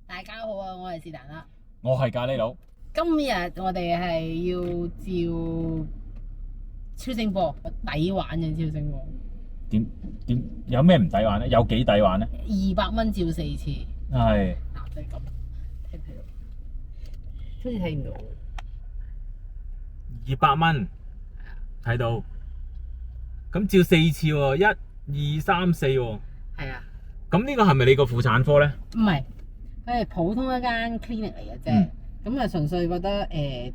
大家好啊，我係是但啦。我係咖喱佬。今日我哋係要照超聲波，抵玩嘅超聲波。點有咩唔抵玩咧？有幾抵玩咧200蚊照4次。係嗱，就係咁，睇唔睇到？好似睇唔到。200蚊睇到，咁照4次喎，1、2、3、4喎。係啊。咁呢個係咪你個婦產科咧？唔係，佢係普通一間 clinic 嚟嘅啫。咁啊，純粹覺得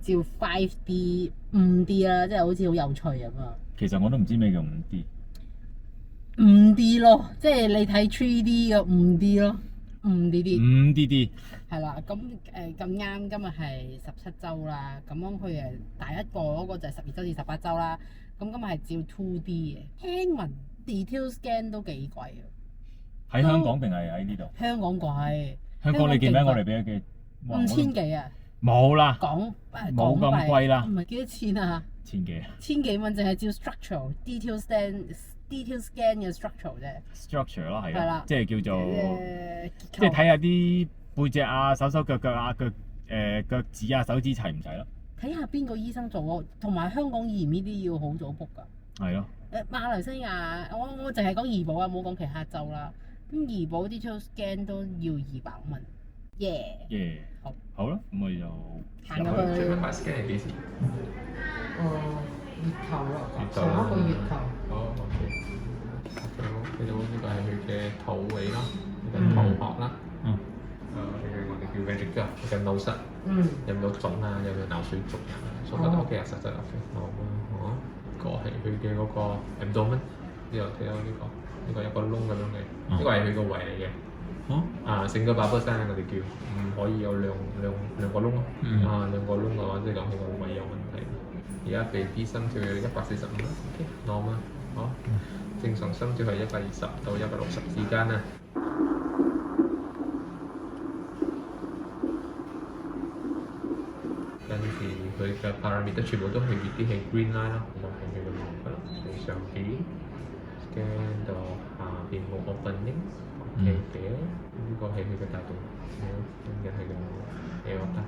照 5D、5D 啦，即係好似好有趣咁啊。其實我都唔知咩叫 5D。5D 咯，即係你睇 3D 嘅 5D 咯，5DD。5DD。係啦，咁咁啱今日係17週啦，咁樣佢第一個嗰個就係12週至18週啦，咁今日係照 2D 嘅。聽聞 detail scan 都幾貴啊！喺香港定係喺呢度？香港貴。香港你記唔記得我哋俾咗幾5000幾啊？冇啦，冇咁貴啦。唔係幾多錢啊千幾。千幾蚊，淨係照 structural detail scan 嘅 structural 啫。structure 咯，係係啦啦，即係叫做即即係睇下啲背脊啊、手腳啊、腳趾啊、手指齊唔齊咯。睇下邊個醫生做喎，同埋香港驗呢啲要好早 book 㗎。係咯。馬來西亞，我淨係講怡保啊，冇講其他州啦。咁怡保啲 detail scan 都要200蚊。耶！好啦，咁我哋就行入去。最尾排 scan 係幾時？月頭咯，月頭上一個月頭。好 OK。睇到呢個係佢嘅肚尾啦，呢個肚殼啦。我哋叫 ventricle 佢嘅腦室。有冇腫啊？有冇腦水腫啊？所以覺得 OK 啊，實質 OK。好啊，呢個係佢嘅嗰個 abdomen， 呢度睇到呢個有個窿咁樣嘅，呢個係佢個胃嚟嘅。成個8%我哋叫唔可以有兩個窿咯。兩個窿嘅話，即係講佢個胃有問題。而家 BB 心跳145啦 ，OK normal， 好。正常心跳係120到160之間啊。跟住佢嘅 parameter 全部都係呢啲係 green line 啦，咁係佢嘅路㗎啦。從上邊 scan 到下邊冇 opening。OK 嘅，呢個係佢嘅大動脈，跟住係個 aorta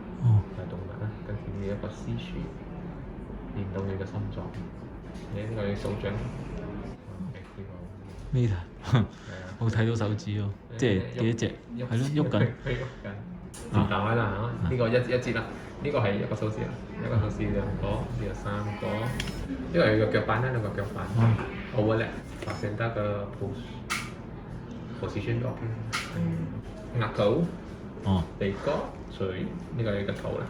大動脈啦，跟住呢一個 C 柱連到佢嘅心臟。呢個係手掌。呢度我睇到手指咯，即係幾多隻？係咯，喐緊。是但啦嚇，呢個一節啦，呢個係一個手指啦，一個手指兩個，呢個3個，呢個係佢嘅腳板啦，兩個腳板。overlap，發現得個 position 咗。額頭。鼻哥、嘴，呢個係佢嘅頭啦。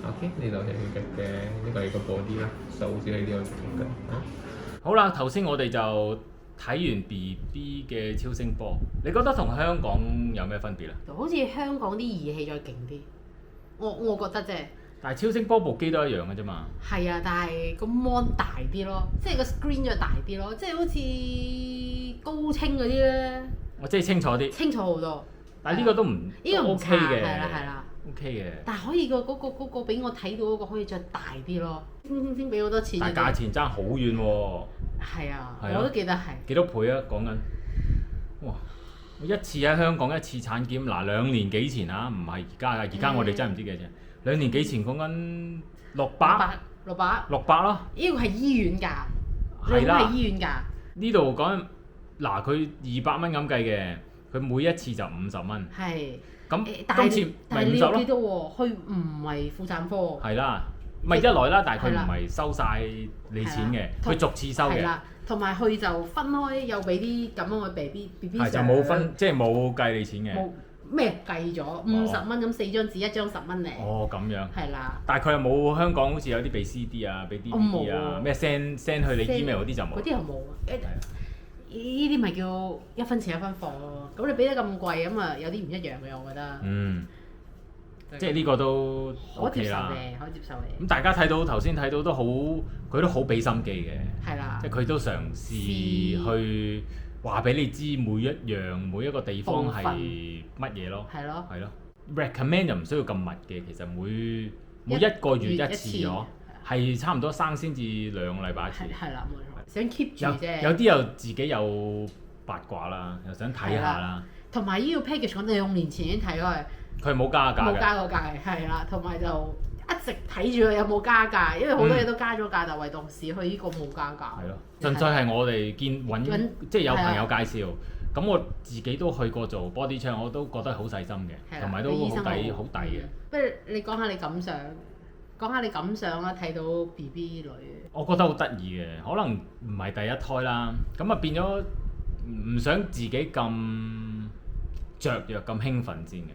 OK，呢度係佢嘅，呢個係個 body 啦，手指喺呢度停緊。好啦，頭先我哋就睇完 BB 嘅超聲波，你覺得同香港有咩分別咧？好似香港啲儀器再勁啲，我覺得啫。但係超聲波部機都一樣嘅啫嘛。係啊，但係個 mon 大啲咯，即係個 screen 再大啲咯，即係好似高清嗰啲咧。即係清楚啲。清楚好多。但係呢個都唔呢個唔 OK 嘅。係啦。OK 嘅。但係可以嗰個俾我睇到嗰個可以再大啲咯。先俾好多錢。但係價錢爭好遠喎。係啊，我都記得係。幾多倍啊？講緊，哇！我一次喺香港一次產檢，嗱2年幾前啊，唔係而家㗎，而家我哋真係唔知幾多錢。2年幾前講緊600咯。呢個係醫院價，係啦，係醫院價。呢度講嗱，佢200蚊咁計嘅，佢每一次就50蚊。係。咁今次咪50咯。但係你要記得喎，佢唔係婦產科。係啦。咪一來啦，但係佢唔係收晒你錢嘅，佢逐次收嘅。係啦，同埋佢就分開又俾啲咁樣嘅 BB 相。係就冇分，即係冇計你錢嘅。冇咩計咗50蚊咁4張紙，1張10蚊嚟。哦，咁樣。係啦。但係佢又冇香港好似有啲俾 CD 啊，俾 DVD 啊，咩 send 去你 email 嗰啲就冇。嗰啲又冇。呢啲咪叫一分錢一分貨咯。咁你俾得咁貴咁啊，有啲唔一樣嘅，我覺得。即係呢個都 OK 啦，可以接受嘅。咁大家睇到頭先睇到都好，佢都好俾心機嘅。係啦。即係佢都嘗試去話俾你知每一個地方係乜嘢咯。係咯。係咯。recommend 又唔需要咁密嘅，其實每一個月一次咗，係差唔多生先至2個禮拜一次。係啦，冇錯。想 keep 住啫。有啲又自己有八卦啦，又想睇下啦。同埋呢個 package 我2年前已經睇開。佢冇加價嘅。冇加過價嘅，係啦，同埋就一直睇住佢有冇加價，因為好多嘢都加咗價，但唯獨是佢呢個冇加價。係咯，純粹係我哋揾即係有朋友介紹，咁我自己都去過做 body check，我都覺得好細心嘅，同埋都好抵嘅。不如你講下你感想啦，睇到 BB 女。我覺得好得意嘅，可能唔係第一胎啦，咁啊變咗唔想自己咁雀躍、咁興奮先嘅，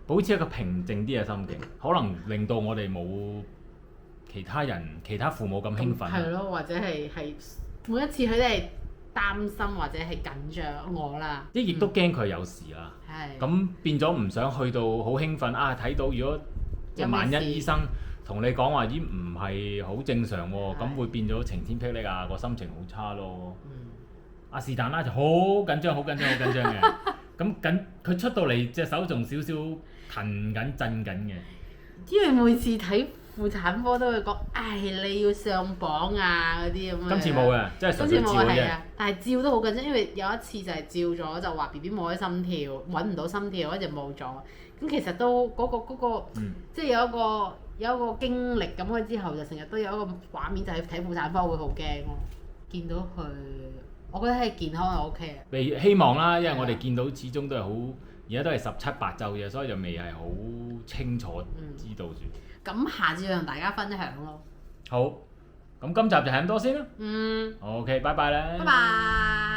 保持一個平靜啲嘅心情，可能令到我哋冇其他父母咁興奮。係咯，或者係每一次佢都係擔心或者係緊張我啦。亦都驚佢有事啦。係。咁變咗唔想去到好興奮啊！睇到如果萬一醫生同你講話已經唔係好正常喎，咁會變咗晴天霹靂啊，個心情好差咯。啊是但啦，就好緊張嘅。咁佢出到嚟隻手仲少少騰緊震緊嘅。因為每次睇婦產科都會講，唉你要上磅啊嗰啲咁樣。今次冇嘅，即係純粹照嘅啫。但係照都好緊張，因為有一次就係照咗就話 BB 冇咗心跳，揾唔到心跳，跟住冇咗。咁其實都嗰個即係有一個經歷咁樣之後，就成日都有一個畫面，就係睇婦產科會好驚咯。見到佢，我覺得係健康係 OK 嘅。希望啦，因為我哋見到始終都係好，而家都係17、8週嘅，所以就未係好清楚知道住。咁下次就同大家分享咯。好，咁今集就係咁多先啦。OK，拜拜啦。拜拜。